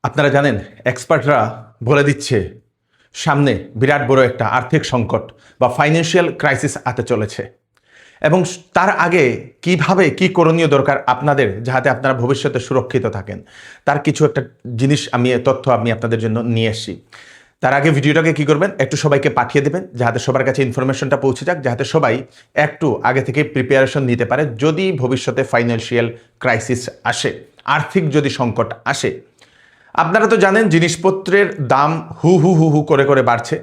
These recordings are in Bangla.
আপনারা জানেন এক্সপার্টরা বলে দিচ্ছে সামনে বিরাট বড় একটা আর্থিক সংকট বা ফাইন্যান্সিয়াল ক্রাইসিস আসতে চলেছে এবং তার আগে কিভাবে কি করণীয় দরকার আপনাদের যাতে আপনারা ভবিষ্যতে সুরক্ষিত থাকেন তার কিছু একটা জিনিস তথ্য আমি আপনাদের জন্য নিয়ে এসেছি। তার আগে ভিডিওটাকে কি করবেন, একটু সবাইকে পাঠিয়ে দেবেন যাতে সবার কাছে ইনফরমেশনটা পৌঁছে যাক, যাতে সবাই একটু আগে থেকে প্রিপারেশন নিতে পারে যদি ভবিষ্যতে ফাইন্যান্সিয়াল ক্রাইসিস আসে, আর্থিক যদি সংকট আসে। আপনারা তো জানেন জিনিসপত্রের দাম হু হু হু হু করে করে বাড়ছে,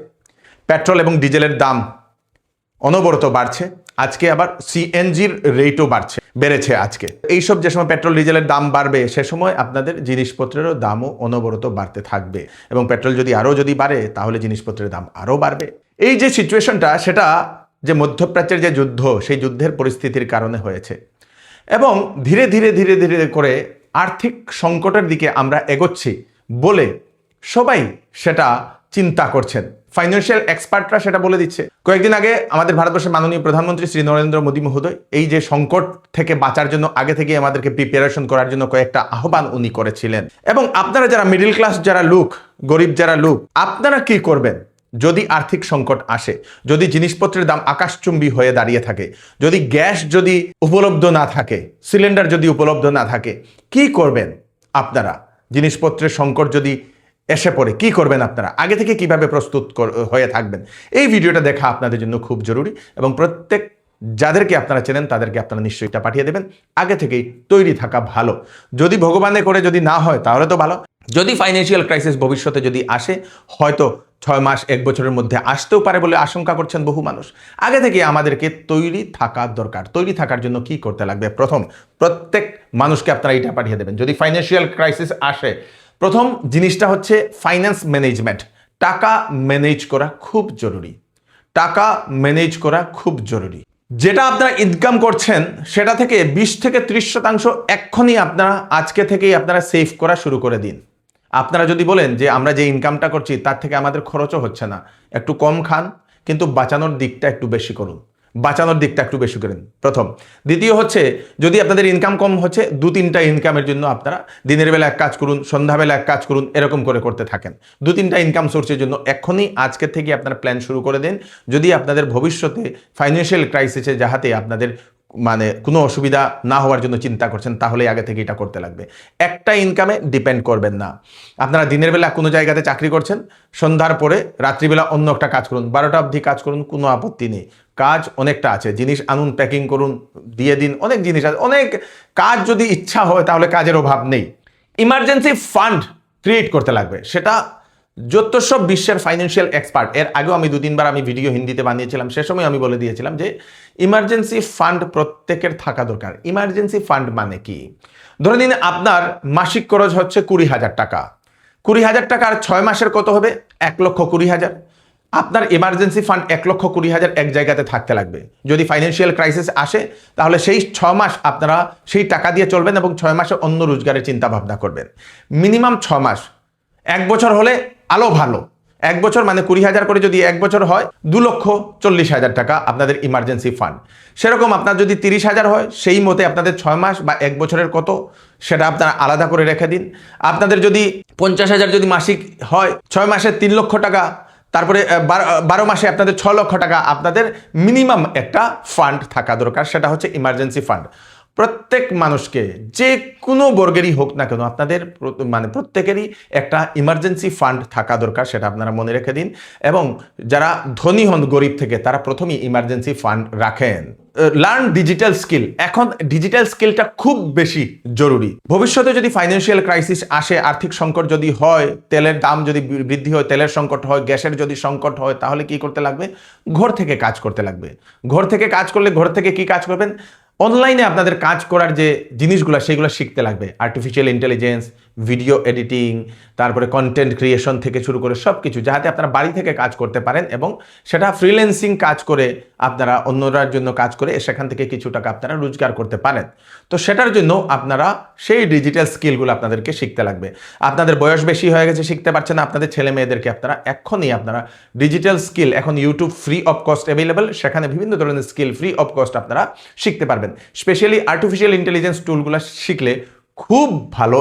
পেট্রোল এবং ডিজেলের দাম অনবরত বাড়ছে, আজকে আবার সিএনজির রেটও বেড়েছে আজকে। এইসব যে সময় পেট্রোল ডিজেলের দাম বাড়বে সে সময় আপনাদের জিনিসপত্রেরও দামও অনবরত বাড়তে থাকবে এবং পেট্রোল যদি বাড়ে তাহলে জিনিসপত্রের দাম আরও বাড়বে। এই যে সিচুয়েশনটা সেটা যে মধ্যপ্রাচ্যের যে যুদ্ধ সেই যুদ্ধের পরিস্থিতির কারণে হয়েছে এবং ধীরে ধীরে ধীরে ধীরে করে আর্থিক সংকটের দিকে আমরা এগোচ্ছি বলে সবাই সেটা চিন্তা করছেন। ফাইন্যান্সিয়াল এক্সপার্টরা সেটা বলে দিচ্ছে। কয়েকদিন আগে আমাদের ভারতবর্ষের মাননীয় প্রধানমন্ত্রী শ্রী নরেন্দ্র মোদী মহোদয় এই যে সংকট থেকে বাঁচার জন্য আগে থেকে আমাদেরকে প্রিপারেশন করার জন্য কয়েকটা আহ্বান উনি করেছিলেন। এবং আপনারা যারা মিডল ক্লাস যারা লোক, গরিব যারা লোক, আপনারা কি করবেন যদি আর্থিক সংকট আসে, যদি জিনিসপত্রের দাম আকাশচুম্বী হয়ে দাঁড়িয়ে থাকে, যদি গ্যাস যদি উপলব্ধ না থাকে, সিলিন্ডার যদি উপলব্ধ না থাকে, কি করবেন আপনারা? জিনিসপত্রের সংকট যদি এসে পড়ে কি করবেন আপনারা? আগে থেকে কিভাবে প্রস্তুত হয়ে থাকবেন? এই ভিডিওটা দেখা আপনাদের জন্য খুব জরুরি এবং প্রত্যেক যাদেরকে আপনারা চেনেন তাদেরকে আপনারা নিশ্চয়ই এটা পাঠিয়ে দেবেন। আগে থেকেই তৈরি থাকা ভালো। যদি ভগবানে করে যদি না হয় তাহলে তো ভালো। যদি ফাইন্যান্সিয়াল ক্রাইসিস ভবিষ্যতে যদি আসে, হয়তো 6 মাস 1 বছরের মধ্যে আসতেও পারে বলে আশঙ্কা করছেন বহু মানুষ। আগে থেকে আমাদেরকে তৈরি থাকা দরকার। তৈরি থাকার জন্য কি করতে লাগবে? প্রথম, প্রত্যেক মানুষকে আপনারা এটা পাঠিয়ে দেবেন। যদি ফাইন্যান্সিয়াল ক্রাইসিস আসে, প্রথম জিনিসটা হচ্ছে ফাইন্যান্স ম্যানেজমেন্ট। টাকা ম্যানেজ করা খুব জরুরি। টাকা ম্যানেজ করা খুব জরুরি। যেটা আপনারা ইনকাম করছেন সেটা থেকে 20 থেকে 30% এক্ষুনি আপনারা আজকে থেকেই আপনারা সেভ করা শুরু করে দিন। আপনারা যদি বলেন যে আমরা যে ইনকামটা করছি তার থেকে আমাদের খরচও হচ্ছে না, একটু কম খান কিন্তু বাঁচানোর দিকটা একটু বেশি করুন। বাঁচানোর দিকটা একটু বেশি করেন প্রথম। দ্বিতীয় হচ্ছে, যদি আপনাদের ইনকাম কম হচ্ছে, 2-3টা ইনকামের জন্য আপনারা দিনের বেলা এক কাজ করুন, সন্ধ্যাবেলা এক কাজ করুন, এরকম করে করতে থাকেন। 2-3টা ইনকাম সোর্সের জন্য এখনই আজকে থেকে আপনারা প্ল্যান শুরু করে দিন। যদি আপনাদের ভবিষ্যতে ফাইন্যান্সিয়াল ক্রাইসিসে যাহাতে আপনাদের কোনো অসুবিধা না হওয়ার জন্য চিন্তা করছেন, তাহলে আগে থেকে এটা করতে লাগবে। একটা ইনকামে ডিপেন্ড করবেন না। আপনারা দিনের বেলা কোনো জায়গাতে চাকরি করছেন, সন্ধ্যার পরে রাত্রিবেলা অন্য একটা কাজ করুন, 12টা অবধি কাজ করুন, কোনো আপত্তি নেই। কাজ অনেকটা আছে, জিনিস আনুন, প্যাকিং করুন, দিয়ে দিন, অনেক জিনিস আছে, অনেক কাজ। যদি ইচ্ছা হয় তাহলে কাজের অভাব নেই। ইমার্জেন্সি ফান্ড ক্রিয়েট করতে লাগবে। সেটা যত সব বিশ্বের ফাইন্যান্সিয়াল এক্সপার্ট, এর আগেও আমি 2-3বার ভিডিও হিন্দিতে বানিয়েছিলাম, সে সময় আমি বলে দিয়েছিলাম যে ইমার্জেন্সি ফান্ড প্রত্যেকের থাকা দরকার। ইমার্জেন্সি ফান্ড মানে কি? ধরে নিন আপনার মাসিক খরচ হচ্ছে 20,000 টাকা। 20,000 টাকা আর 6 মাসের কত হবে? 1,20,000। আপনার ইমার্জেন্সি ফান্ড 1,20,000 এক জায়গাতে থাকতে লাগবে। যদি ফাইন্যান্সিয়াল ক্রাইসিস আসে তাহলে সেই 6 মাস আপনারা সেই টাকা দিয়ে চলবেন এবং 6 মাসে অন্য রোজগারের চিন্তা ভাবনা করবেন। মিনিমাম 6 মাস। 1 বছর হলে আলো ভালো। 1 বছর মানে 20,000 করে যদি 1 বছর হয়, 2,40,000 টাকা আপনাদের ইমার্জেন্সি ফান্ড। সেরকম আপনার যদি 30,000 হয়, সেই মতে আপনাদের 6 মাস বা 1 বছরের কত সেটা আপনারা আলাদা করে রেখে দিন। আপনাদের যদি 50,000 যদি মাসিক হয়, 6 মাসে 3 লক্ষ টাকা, তারপরে 12 মাসে আপনাদের 6 লক্ষ টাকা, আপনাদের মিনিমাম একটা ফান্ড থাকা দরকার। সেটা হচ্ছে ইমার্জেন্সি ফান্ড। প্রত্যেক মানুষকে, যে কোনো বর্গেরই হোক না কেন, আপনাদের প্রত্যেকেরই একটা ইমার্জেন্সি ফান্ড থাকা দরকার। সেটা আপনারা মনে রেখে দিন। এবং যারা ধনী হন গরিব থেকে, তারা প্রথমেই ইমার্জেন্সি ফান্ড রাখেন। Learn digital skill. এখন ডিজিটাল স্কিলটা খুব বেশি জরুরি। ভবিষ্যতে যদি ফাইন্যান্সিয়াল ক্রাইসিস আসে, আর্থিক সংকট যদি হয়, তেলের দাম যদি বৃদ্ধি হয়, তেলের সংকট হয়, গ্যাসের যদি সংকট হয়, তাহলে কি করতে লাগবে? ঘর থেকে কাজ করতে লাগবে। ঘর থেকে কাজ করলে ঘর থেকে কি কাজ করবেন? অনলাইনে আপনাদের কাজ করার যে জিনিসগুলো সেগুলো শিখতে লাগবে। আর্টিফিশিয়াল ইন্টেলিজেন্স, ভিডিও এডিটিং, তারপরে কন্টেন্ট ক্রিয়েশন থেকে শুরু করে সব কিছু, যাতে আপনারা বাড়ি থেকে কাজ করতে পারেন এবং সেটা ফ্রিল্যান্সিং কাজ করে আপনারা অন্যরার জন্য কাজ করে সেখান থেকে কিছু টাকা আপনারা রোজগার করতে পারেন। তো সেটার জন্য আপনারা সেই ডিজিটাল স্কিলগুলো আপনাদেরকে শিখতে লাগবে। আপনাদের বয়স বেশি হয়ে গেছে, শিখতে পারছেন না, আপনাদের ছেলে মেয়েদেরকে আপনারা এখনই আপনারা ডিজিটাল স্কিল, এখন YouTube free of cost available, সেখানে বিভিন্ন ধরনের স্কিল ফ্রি অফ কস্ট আপনারা শিখতে পারবেন। স্পেশালি আর্টিফিশিয়াল ইন্টেলিজেন্স টুলগুলো শিখলে খুব ভালো।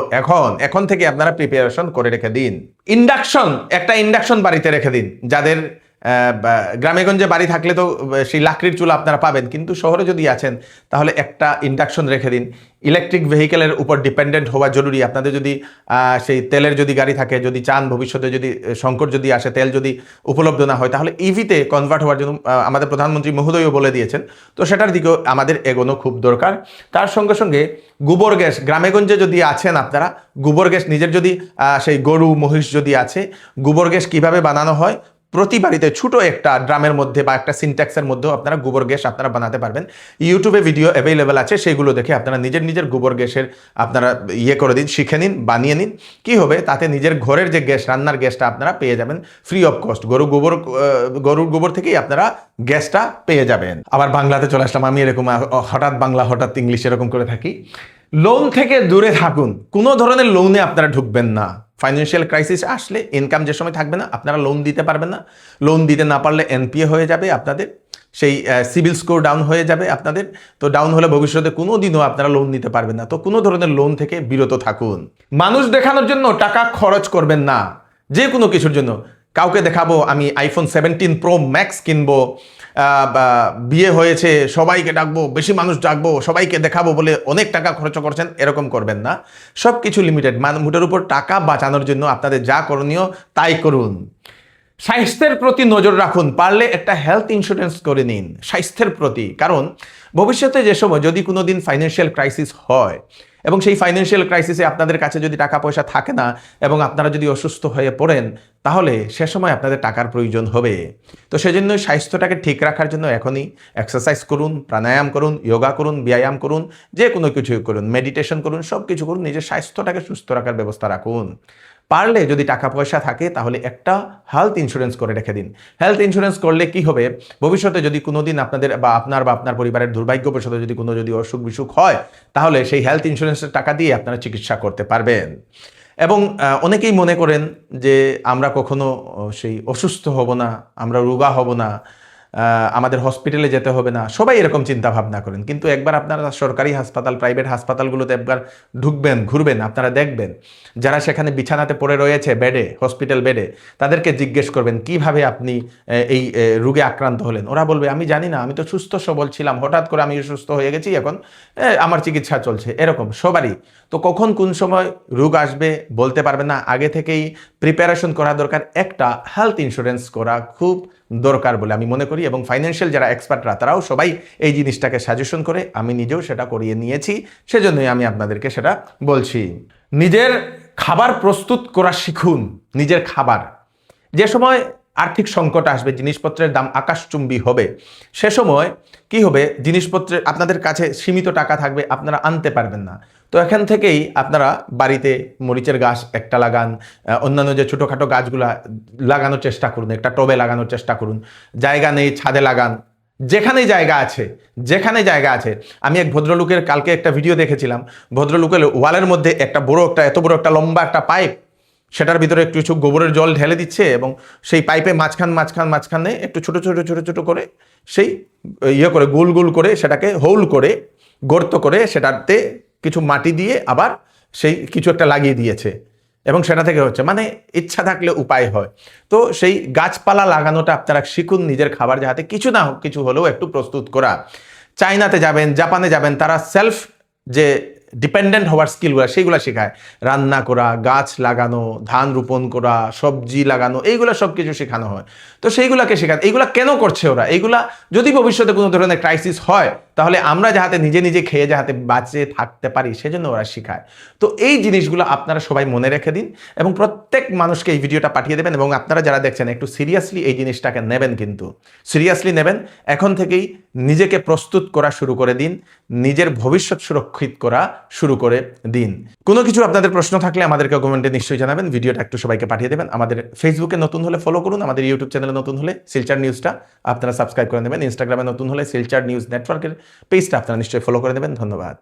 এখন থেকে আপনারা প্রিপারেশন করে রেখে দিন। একটা ইন্ডাকশন বাড়িতে রেখে দিন। যাদের গ্রামেগঞ্জে বাড়ি থাকলে তো সেই লাকড়ির চুলা আপনারা পাবেন, কিন্তু শহরে যদি আছেন তাহলে একটা ইন্ডাকশন রেখে দিন। ইলেকট্রিক ভেহিকেলের উপর ডিপেন্ডেন্ট হওয়া জরুরি। আপনাদের যদি সেই তেলের যদি গাড়ি থাকে, যদি চান ভবিষ্যতে যদি সংকট যদি আসে, তেল যদি উপলব্ধ না হয়, তাহলে ইভিতে কনভার্ট হওয়ার জন্য আমাদের প্রধানমন্ত্রী মহোদয়ও বলে দিয়েছেন। তো সেটার দিকেও আমাদের এগোনো খুব দরকার। তার সঙ্গে সঙ্গে গোবর গ্যাস, গ্রামেগঞ্জে যদি আছেন আপনারা, গোবর গ্যাস নিজের যদি সেই গরু মহিষ যদি আছে, গোবর গ্যাস কীভাবে বানানো হয়, প্রতি বাড়িতে ছোট একটা ড্রামের মধ্যে বা একটা সিনট্যাক্সের মধ্যেও আপনারা গোবর গ্যাস আপনারা বানাতে পারবেন। ইউটিউবে ভিডিও অ্যাভেলেবেল আছে, সেগুলো দেখে আপনারা নিজের গোবর গ্যাসের আপনারা করে দিন, শিখে নিন, বানিয়ে নিন। কি হবে তাতে নিজের ঘরের যে গ্যাস, রান্নার গ্যাসটা আপনারা পেয়ে যাবেন ফ্রি অফ কস্ট। গরুর গোবর থেকেই আপনারা গ্যাসটা পেয়ে যাবেন। আবার বাংলাতে চলে আসলাম, আমি এরকম হঠাৎ বাংলা হঠাৎ ইংলিশ এরকম করে থাকি। লোন থেকে দূরে থাকুন, কোনো ধরনের লোনে আপনারা ঢুকবেন না। ফাইন্যান্সিয়াল ক্রাইসিস আসলে ইনকাম যে সময় থাকবে না, আপনারা লোন দিতে পারবেন না। লোন দিতে না পারলে এনপিএ হয়ে যাবে আপনাদের, সেই সিভিল স্কোর ডাউন হয়ে যাবে আপনাদের। তো ডাউন হলে ভবিষ্যতে কোনো দিনও আপনারা লোন নিতে পারবেন না। তো কোনো ধরনের লোন থেকে বিরত থাকুন। মানুষ দেখানোর জন্য টাকা খরচ করবেন না, যে কোনো কিছুর জন্য। কাউকে দেখাবো আমি আইফোন 17 প্রো ম্যাক্স কিনবো, বিয়ে হয়েছে সবাইকে ডাকবো, বেশি মানুষ ডাকবো, সবাইকে দেখাবো বলে অনেক টাকা খরচ করছেন, এরকম করবেন না। সব কিছু লিমিটেড। মুঠের উপর টাকা বাঁচানোর জন্য আপনাদের যা করণীয় তাই করুন। স্বাস্থ্যের প্রতি নজর রাখুন, পারলে একটা হেলথ ইন্স্যুরেন্স করে নিন স্বাস্থ্যের প্রতি। কারণ ভবিষ্যতে যে সময় যদি কোনো দিন ফাইন্যান্সিয়াল ক্রাইসিস হয়, এবং সেই ফাইন্যান্সিয়াল ক্রাইসিসে আপনাদের কাছে যদি টাকা পয়সা থাকে না এবং আপনারা যদি অসুস্থ হয়ে পড়েন, তাহলে সে সময় আপনাদের টাকার প্রয়োজন হবে। তো সেজন্য স্বাস্থ্যটাকে ঠিক রাখার জন্য এখনই এক্সারসাইজ করুন, প্রাণায়াম করুন, যোগা করুন, ব্যায়াম করুন, যে কোনো কিছু করুন, মেডিটেশন করুন, সব কিছু করুন। নিজের স্বাস্থ্যটাকে সুস্থ রাখার ব্যবস্থা রাখুন। পারলে যদি টাকা পয়সা থাকে তাহলে একটা হেলথ ইন্স্যুরেন্স করে রেখে দিন। হেলথ ইন্স্যুরেন্স করলে কি হবে, ভবিষ্যতে যদি কোনোদিন আপনাদের বা আপনার পরিবারের দুর্ভাগ্যবশত যদি কোনো অসুখ বিসুখ হয়, তাহলে সেই হেলথ ইন্স্যুরেন্সের টাকা দিয়ে আপনারা চিকিৎসা করতে পারবেন। এবং অনেকেই মনে করেন যে আমরা কখনো সেই অসুস্থ হব না, আমরা রোগা হব না, আমাদের হসপিটালে যেতে হবে না, সবাই এরকম চিন্তা ভাবনা করেন। কিন্তু একবার আপনারা সরকারি হাসপাতাল, প্রাইভেট হাসপাতালগুলোতে একবার ঢুকবেন, ঘুরবেন, আপনারা দেখবেন যারা সেখানে বিছানাতে পড়ে রয়েছে বেডে, হসপিটাল বেডে, তাদেরকে জিজ্ঞেস করবেন কিভাবে আপনি এই রোগে আক্রান্ত হলেন। ওরা বলবে আমি জানি না, আমি তো সুস্থ সবল ছিলাম, হঠাৎ করে আমি সুস্থ হয়ে গেছি, এখন আমার চিকিৎসা চলছে। এরকম সবারই। তো কখন কোন সময় রোগ আসবে বলতে পারবেন না, আগে থেকেই প্রিপারেশন করা দরকার। একটা হেলথ ইন্স্যুরেন্স করা খুব দরকার বলে আমি মনে করি। এবং ফাইন্যান্সিয়াল যারা এক্সপার্টরা তারাও সবাই এই জিনিসটাকে সাজেশন করে, আমি নিজেও সেটা করিয়ে নিয়েছি, সেজন্যই আমি আপনাদেরকে সেটা বলছি। নিজের খাবার প্রস্তুত করা শিখুন। নিজের খাবার, যে সময় আর্থিক সংকট আসবে, জিনিসপত্রের দাম আকাশচুম্বী হবে, সে সময় কি হবে, জিনিসপত্রের আপনাদের কাছে সীমিত টাকা থাকবে, আপনারা আনতে পারবেন না। তো এখান থেকেই আপনারা বাড়িতে মরিচের গাছ একটা লাগান, অন্যান্য যে ছোটোখাটো গাছগুলা লাগানোর চেষ্টা করুন, একটা টবে লাগানোর চেষ্টা করুন। জায়গা নেই ছাদে লাগান, যেখানে জায়গা আছে। আমি এক ভদ্রলোকের কালকে একটা ভিডিও দেখেছিলাম, ভদ্রলোকের ওয়ালের মধ্যে এত বড় একটা লম্বা একটা পাইপ, সেটার ভিতরে একটু গোবরের জল ঢেলে দিচ্ছে এবং সেই পাইপে মাঝখানে একটু ছোট করে সেই করে গোল করে সেটাকে হোল করে গর্ত করে সেটাতে কিছু মাটি দিয়ে আবার সেই কিছু একটা লাগিয়ে দিয়েছে এবং সেটা থেকে হচ্ছে, মানে ইচ্ছা থাকলে উপায় হয়। তো সেই গাছপালা লাগানোটা আপনারা শিখুন, নিজের খাবার যাতে কিছু না হোক কিছু হলেও একটু প্রস্তুত করা। চায়নাতে যাবেন, জাপানে যাবেন, তারা সেলফ যে ডিপেন্ডেন্ট হওয়ার স্কিলগুলো সেইগুলো শেখায়। রান্না করা, গাছ লাগানো, ধান রোপণ করা, সবজি লাগানো, এইগুলো সব কিছু শেখানো হয়। তো সেইগুলোকে শেখান। এইগুলা কেন করছে ওরা? এইগুলা যদি ভবিষ্যতে কোনো ধরনের ক্রাইসিস হয় তাহলে আমরা যাহাতে নিজে খেয়ে যাহাতে বাঁচে থাকতে পারি, সেজন্য ওরা শেখায়। তো এই জিনিসগুলো আপনারা সবাই মনে রেখে দিন এবং প্রত্যেক মানুষকে এই ভিডিওটা পাঠিয়ে দেবেন। এবং আপনারা যারা দেখছেন একটু সিরিয়াসলি এই জিনিসটাকে নেবেন, কিন্তু সিরিয়াসলি নেবেন। এখন থেকেই নিজেকে প্রস্তুত করা শুরু করে দিন, নিজের ভবিষ্যৎ সুরক্ষিত করা শুরু করে দিন। কোনো কিছু আপনাদের প্রশ্ন থাকলে আমাদেরকে কমেন্টে নিশ্চয়ই জানাবেন। ভিডিওটা একটু সবাইকে পাঠিয়ে দেবেন। আমাদের ফেসবুকে নতুন হলে ফলো করুন, আমাদের ইউটিউব চ্যানেলে নতুন হলে শিলচর নিউজটা আপনারা সাবস্ক্রাইব করে নেবেন, ইনস্টাগ্রামে নতুন হলে শিলচর নিউজ নেটওয়ার্কের পেজটা আপনারা নিশ্চয়ই ফলো করে নেবেন। ধন্যবাদ।